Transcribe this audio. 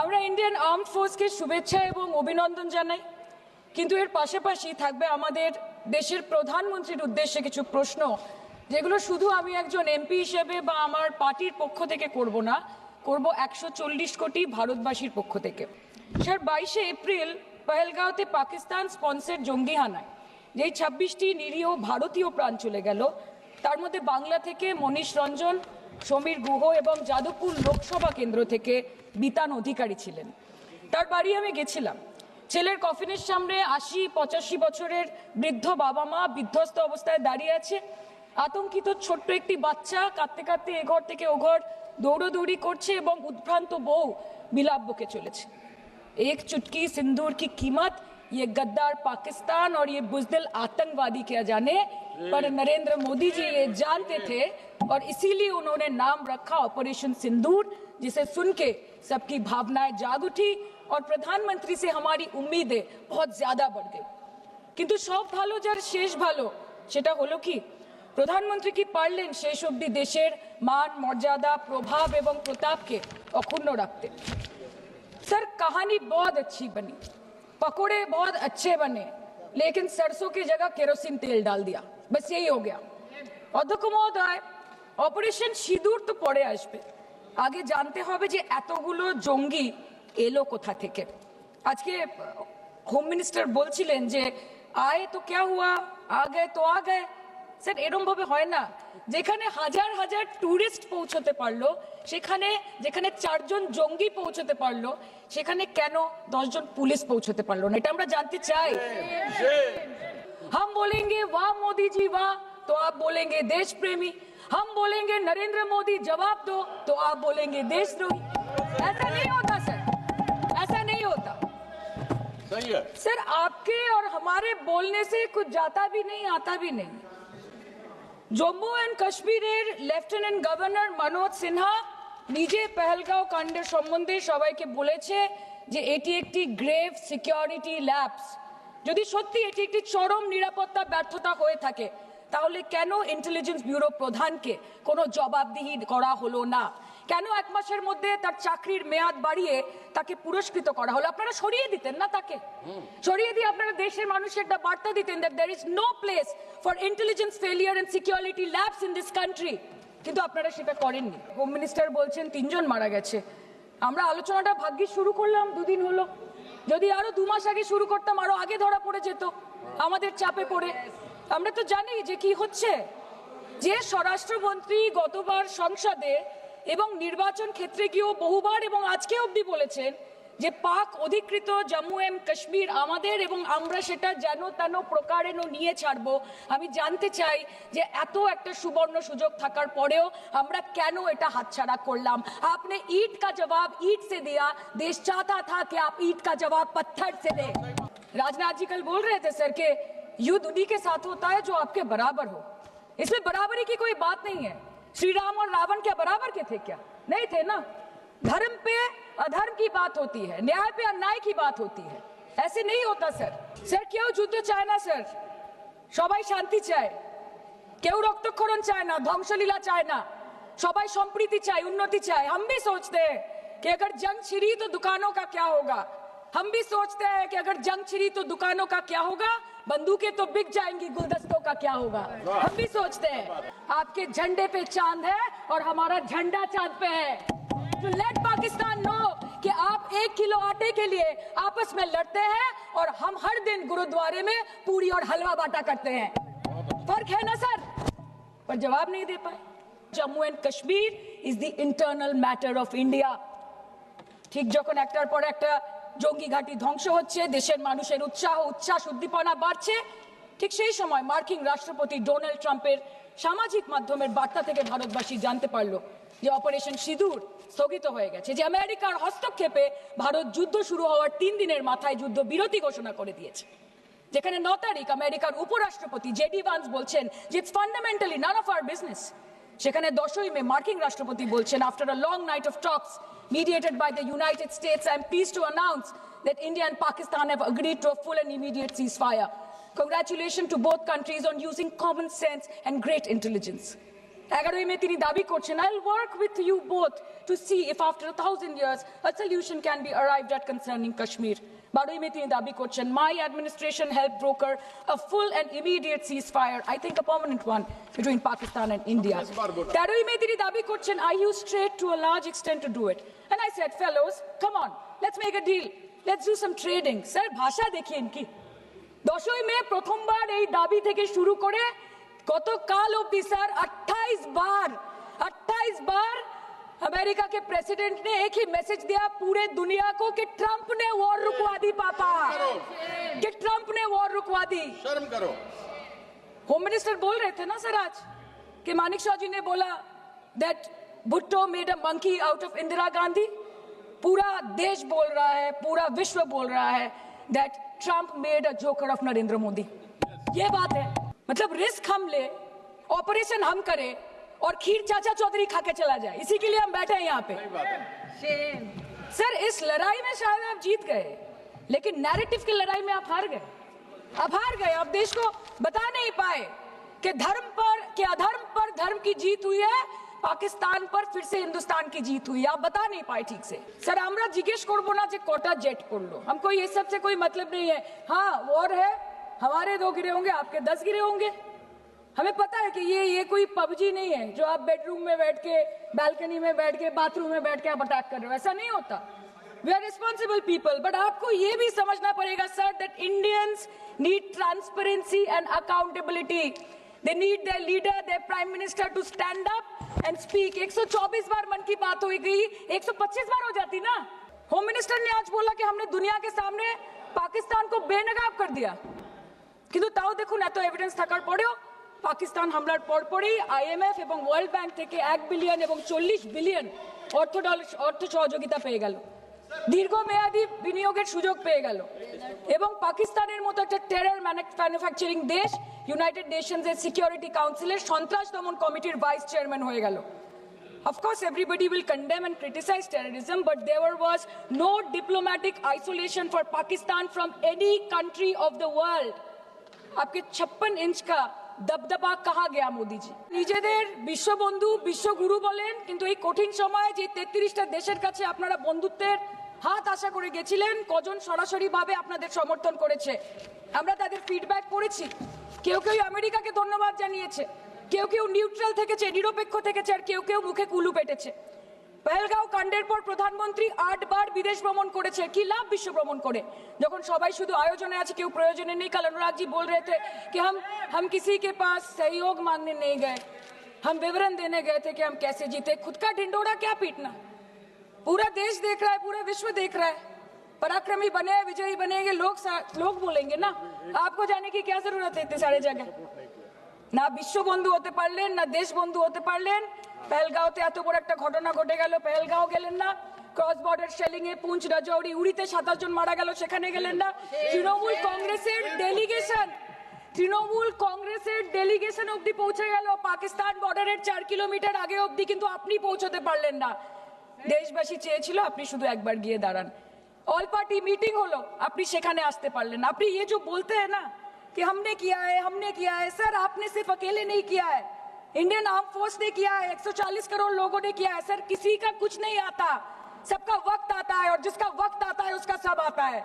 আমরা Indian armed ফোর্সকে শুভেচ্ছা এবং অভিনন্দন জানাই, কিন্তু এর পাশাপাশি থাকবে আমাদের দেশের প্রধানমন্ত্রীর উদ্দেশ্যে কিছু প্রশ্ন, যেগুলো শুধু আমি একজন এমপি হিসেবে বা আমার পার্টির পক্ষ থেকে করব না, করব 140 কোটি ভারতবাসীর পক্ষ থেকে। স্যার, 22শে এপ্রিল পহেলগাঁওতে পাকিস্তান স্পন্সর জঙ্গি হানায় যেই 26টি নিরীহ ভারতীয় প্রাণ চলে গেল, তার মধ্যে বাংলা থেকে মনীষ রঞ্জন, সমীর গুহ এবং যাদবপুর লোকসভা কেন্দ্র থেকে বিতান অধিকারী ছিলেন। তার বাড়ি আমি গেছিলাম। ছেলের কফিনের সামনে 80-85 বছরের বৃদ্ধ বাবা মা বিধ্বস্ত অবস্থায় দাঁড়িয়ে আছে। আতঙ্কিত ছোট্ট একটি বাচ্চা কাঁদতে কাঁদতে এ ঘর থেকে ও ঘর দৌড়দৌড়ি করছে এবং উদ্ভ্রান্ত বউ বিলাপ বকে চলেছে। एक चुटकी सिंदूर की कीमत ये गद्दार पाकिस्तान और ये बुज़दिल आतंकवादी क्या जाने, पर नरेंद्र मोदी जी ये जानते थे और इसीलिए उन्होंने नाम रखा ऑपरेशन सिंदूर, जिसे सुन के सबकी भावनाएं जाग उठी और प्रधानमंत्री से हमारी उम्मीदें बहुत ज्यादा बढ़ गई। किंतु सब भालो जार शेष भालो सेटा हलो कि प्रधानमंत्री की पारलेन शेष अब्दि देशेर मान मर्यादा प्रभाव एवं प्रताप के अक्षुण्ण रखते। सर, कहानी बहुत अच्छी बनी, पकोड़े बहुत अच्छे बने, लेकिन सरसों की जगह केरोसिन तेल डाल दिया, बस यही हो गया। अध्यक्ष महोदय, অপারেশন সিঁদুর তো পরে আসবে, আগে জানতে হবে যে এতগুলো জঙ্গি এলো কোথা থেকে। আজকে হোম মিনিস্টার বলছিলেন যে আয়ে তো ক্যা হুয়া, আ গয়ে তো আ গয়ে। স্যার, এরকম ভাবে হয় না। যেখানে হাজার হাজার টুরিস্ট পৌঁছতে পারলো, সেখানে যেখানে 4 জন জঙ্গি পৌঁছতে পারলো, সেখানে কেন 10 জন পুলিশ পৌঁছতে পারলো না? এটা আমরা জানতে চাই। हम बोलेंगे वाह मोदी जी वाह, तो आप बोलेंगे देश प्रेमी। हम बोलेंगे नरेंद्र मोदी जवाब दो, तो आप बोलेंगे देशद्रोही। ऐसा नहीं होता सर, ऐसा नहीं होता। सही है सर, आपके और हमारे बोलने से कुछ जाता भी नहीं आता भी नहीं। জম্মু অ্যান্ড কাশ্মীরের লেফটেন্যান্ট গভর্নর মনোজ সিনহা নিজে পেহেলগাঁও কাণ্ডের সম্বন্ধে সবাইকে বলেছে যে এটি একটি গ্রেভ সিকিউরিটি ল্যাপস। যদি সত্যি এটি একটি চরম নিরাপত্তা ব্যর্থতা হয়ে থাকে, তাহলে কেন ইন্টেলিজেন্স ব্যুরো প্রধানকে কোনো জবাবদিহি করা হলো না? কেন 1 মাসের মধ্যে তার চাকরির মেয়াদ বাড়িয়ে তাকে পুরস্কৃত করা হলো? আপনারা সরিয়ে দিতেন না তাকে? সরিয়ে দিয়ে আপনারা দেশের মানুষের একটা বার্তা দিতেন that there is no place for intelligence failure and security labs in this country, কিন্তু আপনারা সেটা করেননি। হোম মিনিস্টার বলছেন 3 জন মারা গেছে। আমরা আলোচনাটা ভাগ্যিস শুরু করলাম 2 দিন হলো। যদি আরো 2 মাস আগে শুরু করতাম, আরো আগে ধরা পড়ে যেত আমাদের চাপে পড়ে। আমরা তো জানি যে কি হচ্ছে। যে স্বরাষ্ট্রমন্ত্রী গতবার সংসদে এবং নির্বাচন ক্ষেত্রে গিয়েও বহুবার এবং আজকে অবধি বলেছেন যে পাক অধিকৃত জম্মু এন্ড কাশ্মীর আমাদের এবং আমরা সেটা যেন তেন প্রকারেণ নিয়ে ছাড়বো। আমি জানতে চাই যে এত একটা সুবর্ণ সুযোগ থাকার পরেও আমরা কেন এটা হাতছাড়া করলাম? आपने ईंट का जवाब ईंट से दिया, देश चाहता था कि आप ईंट का जवाब पत्थर से दें। राजनाथ जी कल बोल रहे थे सर कि युद्ध उन्हीं के साथ होता है जो आपके बराबर हो। इसमें बराबरी की कोई बात नहीं है। श्री राम और रावण क्या बराबर के थे क्या? नहीं थे ना। धर्म पे अधर्म की बात होती है, न्याय पे अन्याय की बात होती है। ऐसे नहीं होता सर। सर, কেউ যুদ্ধ চায় না স্যার, সবাই শান্তি চায়। কেউ রক্তক্ষরণ চায় না, ধ্বংসলীলা চায় না। সবাই সম্প্রীতি চায়, উন্নতি চায়। हम भी सोचते हैं कि अगर जंग छिड़ी तो दुकानों का क्या होगा। हम भी सोचते हैं कि अगर जंग छिड़ी तो दुकानों का क्या होगा, बंदूकें तो बिक जाएंगी, गुलदस्तों का क्या होगा। हम भी सोचते हैं। आपके झंडे पे चांद है और हमारा झंडा चांद पे है। तो लेट पाकिस्तान नो कि आप 1 किलो आटे के लिए आपस में लड़ते हैं और हम हर दिन गुरुद्वारे में पूरी और हलवा बांटा करते हैं। फर्क है ना सर? पर जवाब नहीं दे पाए। Jammu and Kashmir is the internal matter of India. ঠিক যখন একটার পর একটা জঙ্গি ঘাঁটি ধ্বংস হচ্ছে, দেশের মানুষের উৎসাহ উচ্ছ্বাস উদ্দীপনা বাড়ছে, ঠিক সেই সময় মার্কিন রাষ্ট্রপতি ডোনাল্ড ট্রাম্পের সামাজিক মাধ্যমের বার্তা থেকে ভারতবাসী জানতে পারলো যে অপারেশন সিঁদুর স্থগিত হয়ে গেছে, যে আমেরিকার হস্তক্ষেপে ভারত যুদ্ধ শুরু হওয়ার 3 দিনের মাথায় যুদ্ধ বিরতি ঘোষণা করে দিয়েছে। যেখানে 9 তারিখ আমেরিকার উপরাষ্ট্রপতি জেডি ভান্স বলছেন যে it's fundamentally none of our business. সেখানে 10ই মে মার্কিন রাষ্ট্রপতি বলছেন, after a long night of talks mediated by the United States, I am pleased to announce that India and Pakistan have agreed to a full and immediate ceasefire. Congratulations to both countries on using common sense and great intelligence. 11ই মে তিনি দাবি করছেন, I'll work with you both to see if after 1,000 years a solution can be arrived at concerning Kashmir. 12ই মে তিনি দাবি করছেন, my administration helped broker a full and immediate ceasefire, I think a permanent one, between Pakistan and India. 13ই মে তিনি দাবি করছেন, I used trade to a large extent to do it. And I said, fellows, come on, let's make a deal. Let's do some trading. Sir, ভাষা দেখিয়ে কি? 10ই মে প্রথমবার এই দাবি থেকে শুরু করে গতকাল অবধি স্যার 28 बार अमेरिका के प्रेसिडेंट ने एक ही मैसेज दिया पूरे दुनिया को कि ट्रंप ने वॉर रुकवा दी पापा, कि ट्रंप ने वॉर रुकवा दी। शर्म करो। होम मिनिस्टर बोल रहे थे ना सर आज कि मानिक शाह जी ने बोला that Bhutto made a monkey out of Indira Gandhi. पूरा देश बोल रहा है, पूरा विश्व बोल रहा है that Trump made a joker of Narendra Modi. ये बात है, मतलब रिस्क हम ले, ऑपरेशन हम करें और खीर चाचा चौधरी खा के चला जाए, इसी के लिए हम बैठे हैं यहाँ पे। सर इस लड़ाई में शायद आप जीत गए, लेकिन नैरेटिव की लड़ाई में आप हार गए। आप देश को बता नहीं पाए कि धर्म पर, कि अधर्म पर धर्म की जीत हुई है, पाकिस्तान पर फिर से हिंदुस्तान की जीत हुई है, आप बता नहीं पाए ठीक से। सर আমরা জিজ্ঞেস করব না যে কটা জেট পড়লো, हमको ये सब से कोई मतलब नहीं है। हाँ वॉर है, हमारे 2 गिरे होंगे, आपके 10 गिरे होंगे। हमें पता है कि ये कोई पबजी नहीं है जो आप बेडरूम में बैठ के, बालकनी में बैठ के, बाथरूम में बैठ के आप अटैक कर रहे हो, ऐसा नहीं होता। We are responsible people, but आपको ये भी समझना पड़ेगा sir that Indians need transparency and accountability. They need their leader, their prime minister to stand up and speak. 124 बार मन की बात हो गई, 125 बार हो जाती ना। होम मिनिस्टर ने आज बोला कि हमने दुनिया के सामने पाकिस्तान को बेनकाब कर दिया, কিন্তু তাও দেখুন এত এভিডেন্স থাকার পরেও পাকিস্তান হামলার পরপরই আইএমএফ এবং ওয়ার্ল্ড ব্যাংক থেকে 1 বিলিয়ন এবং 40 বিলিয়ন অর্থ সহযোগিতা পেয়ে গেল, দীর্ঘমেয়াদী বিনিয়োগের সুযোগ পেয়ে গেল, এবং পাকিস্তানের মতো একটা টেরর ম্যানুফ্যাকচারিং দেশ ইউনাইটেড নেশনসের সিকিউরিটি কাউন্সিলের সন্ত্রাস দমন কমিটির ভাইস চেয়ারম্যান হয়ে গেল। Of course, everybody will condemn and criticize terrorism, but there was no diplomatic isolation for Pakistan from any country of the world. आपके 56 इंच का दबदबा कहा गया मोदी जी? নিজেদের বিশ্ববন্ধু বিশ্বগুরু বলেন, কিন্তু এই কঠিন সময়ে যে 33টা দেশের কাছে আপনারা বন্ধুত্বের হাত আশা করে গেছিলেন, কজন সরাসরি ভাবে আপনাদের সমর্থন করেছে? আমরা তাদের ফিডব্যাক পড়েছি। কেউ আমেরিকাকে ধন্যবাদ জানিয়েছে, কেউ নিউট্রাল থেকেছে, নিরপেক্ষ থেকেছে, আর কেউ মুখে কুলু পেটেছে। পহেলগাঁও কাণ্ডের পর প্রধানমন্ত্রী 8 বার বিদেশ ভ্রমণ করেছে, কি লাভ বিশ্ব ভ্রমণ করে যখন সবাই শুধু আয়োজনে আছে, কেউ প্রয়োজনে নেই। कल अनुराग जी बोल रहे थे कि हम किसी के पास सहयोग मांगने नहीं गए, हम विवरण देने गए थे कि हम कैसे जीते। खुद का ढिंडोरा क्या पीटना, पूरा देश देख रहा है, पूरा विश्व देख रहा है। पराक्रमी बने, विजयी बनेंगे लोग बोलेंगे ना, आपको जाने की क्या जरूरत है इतने सारे जगह। না বিশ্ব বন্ধু হতে পারলেন, না দেশ বন্ধু হতে পারলেন। পেহেলগাঁওতে এত বড় একটা ঘটনা ঘটে গেল, পেহেলগাঁও গেলেন না। ক্রস বর্ডার শেলিং এ পুঞ্চ, রাজৌরি, উড়িতে 27 জন মারা গেল, সেখানে গেলেন না। তৃণমূল কংগ্রেসের ডেলিগেশন অবধি পৌঁছে গেল পাকিস্তান বর্ডারের 4 কিলোমিটার আগে অবধি, কিন্তু আপনি পৌঁছতে পারলেন না। দেশবাসী চেয়েছিল আপনি শুধু একবার গিয়ে দাঁড়ান। অল পার্টি মিটিং হলো, আপনি সেখানে আসতে পারলেন না। আপনি ये जो बोलते हैं ना कि हमने किया है, सर आपने सिर्फ अकेले नहीं किया है, इंडियन आर्म फोर्स ने किया है, 140 करोड़ लोगों ने किया है। सर किसी का कुछ नहीं आता, सबका वक्त आता है, और जिसका वक्त आता है उसका सब आता है।